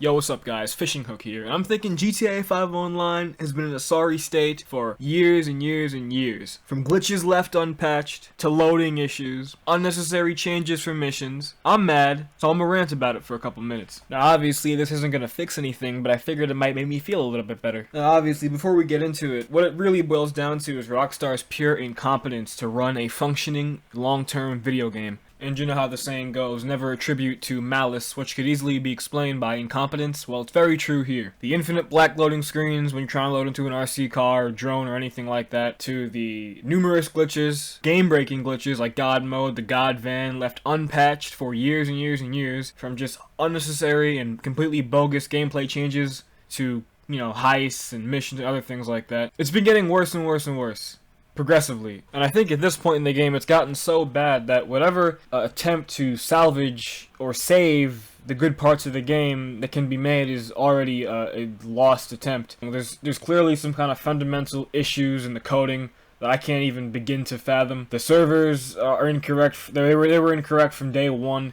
Yo, what's up guys? Fishing Hook here, and I'm thinking GTA 5 Online has been in a sorry state for years and years and years. From glitches left unpatched, to loading issues, unnecessary changes for missions. I'm mad, so I'm gonna rant about it for a couple minutes. Now obviously this isn't gonna fix anything, but I figured it might make me feel a little bit better. Now obviously, before we get into it, what it really boils down to is Rockstar's pure incompetence to run a functioning, long-term video game. And you know how the saying goes, never attribute to malice, which could easily be explained by incompetence. Well, it's very true here. The infinite black loading screens when you're trying to load into an RC car or drone or anything like that, to the numerous glitches, game-breaking glitches like God Mode, the God Van, left unpatched for years and years and years, from just unnecessary and completely bogus gameplay changes to, you know, heists and missions and other things like that. It's been getting worse and worse and worse. Progressively. And I think at this point in the game it's gotten so bad that whatever attempt to salvage or save the good parts of the game that can be made is already a lost attempt. There's clearly some kind of fundamental issues in the coding that I can't even begin to fathom. The servers are incorrect. They were incorrect from day one.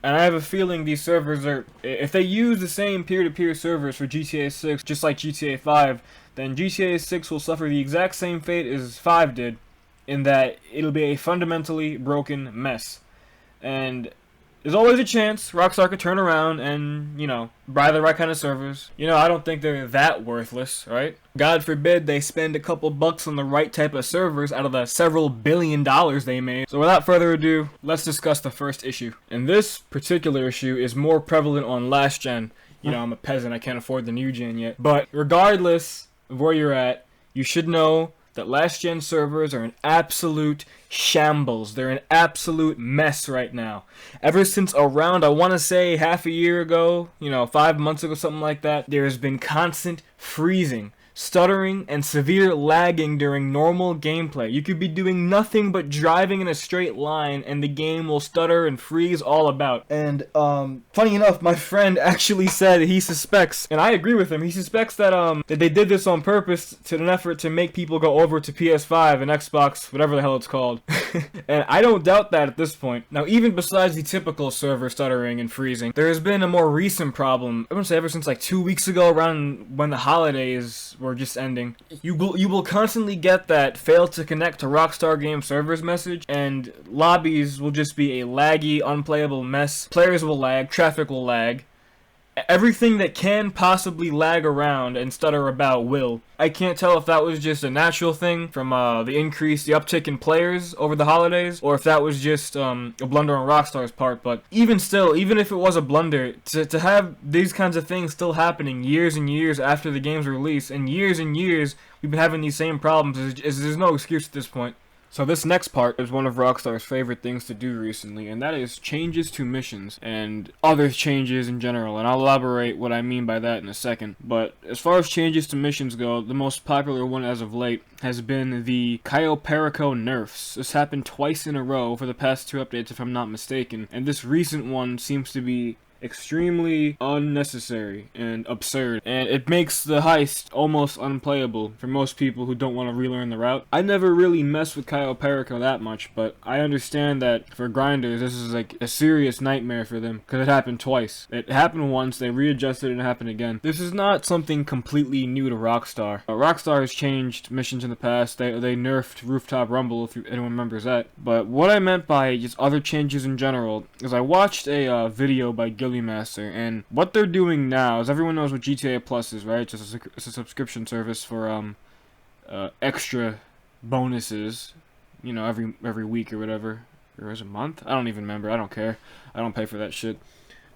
And I have a feeling these servers are, if they use the same peer-to-peer servers for GTA 6, just like GTA 5, then GTA 6 will suffer the exact same fate as 5 did, in that it'll be a fundamentally broken mess. And there's always a chance Rockstar could turn around and, you know, buy the right kind of servers. You know, I don't think they're that worthless, right? God forbid they spend a couple bucks on the right type of servers out of the several $billion they made. So without further ado, let's discuss the first issue. And this particular issue is more prevalent on last gen. You know, I'm a peasant, I can't afford the new gen yet. But regardless of where you're at, you should know that last gen servers are an absolute shambles. They're an absolute mess right now. Ever since around, I want to say half a year ago, you know, 5 months ago, something like that, there has been constant freezing, stuttering, and severe lagging during normal gameplay. You could be doing nothing but driving in a straight line and the game will stutter and freeze all about. And funny enough, my friend actually said he suspects, and I agree with him, he suspects that that they did this on purpose to an effort to make people go over to PS5 and Xbox, whatever the hell it's called. And I don't doubt that at this point. Now, even besides the typical server stuttering and freezing, there has been a more recent problem, I want to say ever since like 2 weeks ago, around when the holidays were just ending. You will constantly get that fail to connect to Rockstar game servers message, and lobbies will just be a laggy, unplayable mess. Players will lag, traffic will lag. Everything that can possibly lag around and stutter about will. I can't tell if that was just a natural thing from the uptick in players over the holidays, or if that was just a blunder on Rockstar's part. But even still, even if it was a blunder, to have these kinds of things still happening years and years after the game's release, and years we've been having these same problems, there's no excuse at this point. So this next part is one of Rockstar's favorite things to do recently, and that is changes to missions and other changes in general, and I'll elaborate what I mean by that in a second. But as far as changes to missions go, the most popular one as of late has been the Cayo Perico nerfs. This happened twice in a row for the past 2 updates if I'm not mistaken, and this recent one seems to be extremely unnecessary and absurd, and it makes the heist almost unplayable for most people who don't want to relearn the route. I never really messed with Cayo Perico that much, but I understand that for grinders this is like a serious nightmare for them, because it happened twice. It happened once, they readjusted it, and it happened again. This is not something completely new to Rockstar. Rockstar has changed missions in the past. They nerfed Rooftop Rumble, if anyone remembers that. But what I meant by just other changes in general is I watched a video by Master, and what they're doing now is, everyone knows what GTA Plus is, right? It's a subscription service for extra bonuses, you know, every week or whatever, or is it a month? I don't even remember. I don't care. I don't pay for that shit.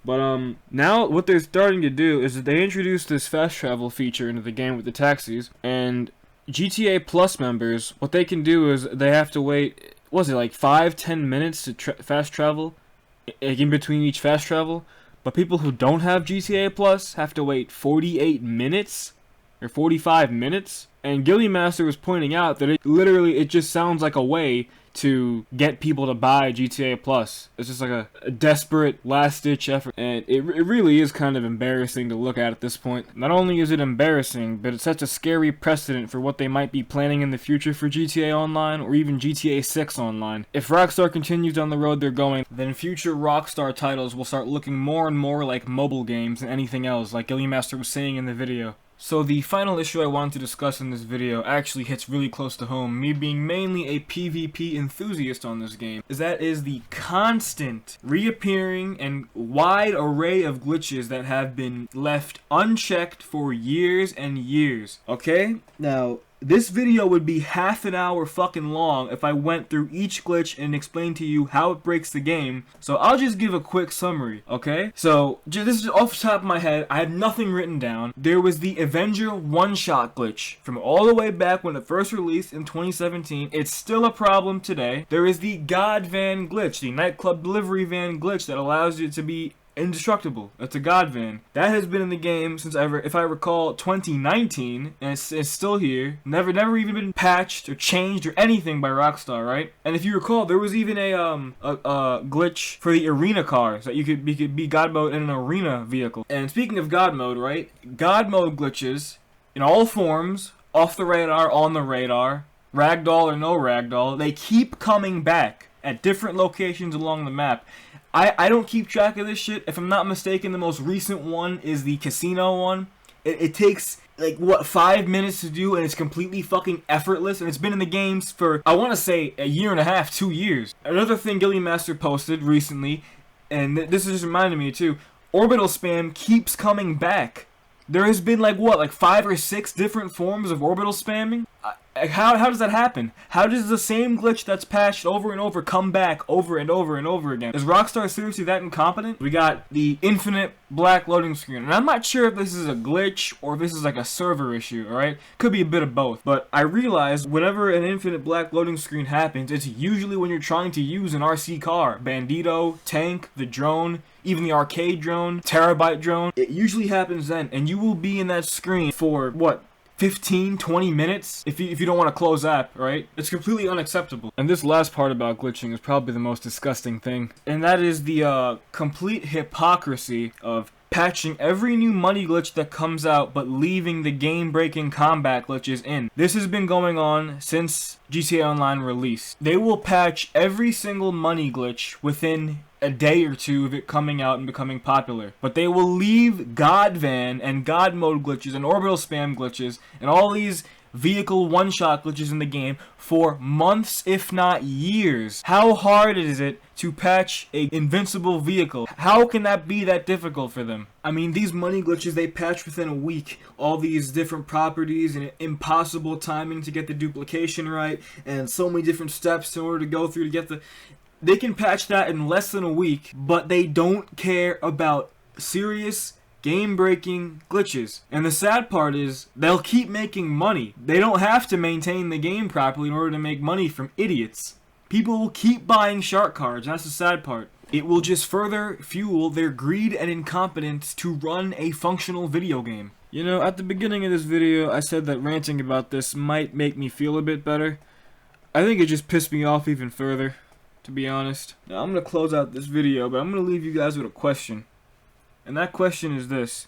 But now what they're starting to do is that they introduced this fast travel feature into the game with the taxis, and GTA Plus members, what they can do is they have to wait, what was it, like 5-10 minutes to fast travel in between each fast travel. But people who don't have GTA Plus have to wait 48 minutes or 45 minutes. And Gilly Master was pointing out that it just sounds like a way to get people to buy GTA Plus. It's just like a desperate last-ditch effort, and it really is kind of embarrassing to look at this point. Not only is it embarrassing, but it sets a scary precedent for what they might be planning in the future for GTA Online, or even GTA 6 Online. If Rockstar continues down the road they're going, then future Rockstar titles will start looking more and more like mobile games than anything else, like Gilly Master was saying in the video. So the final issue I wanted to discuss in this video actually hits really close to home, me being mainly a PvP enthusiast on this game, is the constant reappearing and wide array of glitches that have been left unchecked for years and years, okay? Now, this video would be half an hour fucking long if I went through each glitch and explained to you how it breaks the game, so I'll just give a quick summary, okay? So, this is off the top of my head, I had nothing written down. There was the Avenger one-shot glitch from all the way back when it first released in 2017. It's still a problem today. There is the God Van glitch, the nightclub delivery van glitch that allows you to be indestructible. It's a God Van. That has been in the game since if I recall, 2019, and it's still here. Never even been patched or changed or anything by Rockstar, right? And if you recall, there was even a glitch for the arena cars that you could be God mode in an arena vehicle. And speaking of God mode, right? God mode glitches in all forms, off the radar, on the radar, ragdoll or no ragdoll, they keep coming back at different locations along the map. I don't keep track of this shit. If I'm not mistaken, the most recent one is the casino one. It takes, like, what, 5 minutes to do, and it's completely fucking effortless, and it's been in the games for, I want to say, a year and a half, 2 years. Another thing Gilly Master posted recently, and this is just reminding me too, orbital spam keeps coming back. There has been, like, what, like 5 or 6 different forms of orbital spamming? How does that happen? How does the same glitch that's patched over and over come back over and over and over again? Is Rockstar seriously that incompetent? We got the infinite black loading screen, and I'm not sure if this is a glitch or if this is like a server issue, alright? Could be a bit of both, but I realized whenever an infinite black loading screen happens, it's usually when you're trying to use an RC car, Bandito, Tank, the drone, even the arcade drone, Terabyte drone. It usually happens then, and you will be in that screen for, what, 15, 20 minutes if you don't want to close app, right? It's completely unacceptable. And this last part about glitching is probably the most disgusting thing. And that is the complete hypocrisy of patching every new money glitch that comes out but leaving the game-breaking combat glitches in. This has been going on since GTA Online release. They will patch every single money glitch within a day or two of it coming out and becoming popular. But they will leave God Van and God Mode glitches and orbital spam glitches and all these vehicle one-shot glitches in the game for months, if not years. How hard is it to patch a invincible vehicle? How can that be that difficult for them? I mean, these money glitches, they patch within a week. All these different properties and impossible timing to get the duplication right, and so many different steps in order to go through to get the... They can patch that in less than a week, but they don't care about serious game-breaking glitches. And the sad part is, they'll keep making money. They don't have to maintain the game properly in order to make money from idiots. People will keep buying shark cards, that's the sad part. It will just further fuel their greed and incompetence to run a functional video game. You know, at the beginning of this video, I said that ranting about this might make me feel a bit better. I think it just pissed me off even further, to be honest. Now, I'm going to close out this video, but I'm going to leave you guys with a question. And that question is this.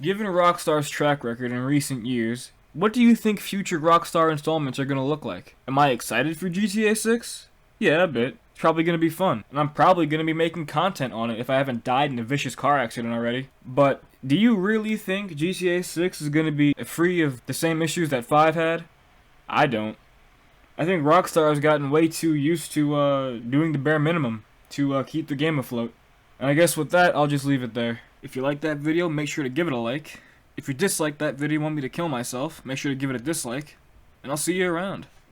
Given Rockstar's track record in recent years, what do you think future Rockstar installments are going to look like? Am I excited for GTA 6? Yeah, a bit. It's probably going to be fun. And I'm probably going to be making content on it if I haven't died in a vicious car accident already. But do you really think GTA 6 is going to be free of the same issues that 5 had? I don't. I think Rockstar has gotten way too used to doing the bare minimum to keep the game afloat. And I guess with that, I'll just leave it there. If you like that video, make sure to give it a like. If you dislike that video and want me to kill myself, make sure to give it a dislike. And I'll see you around.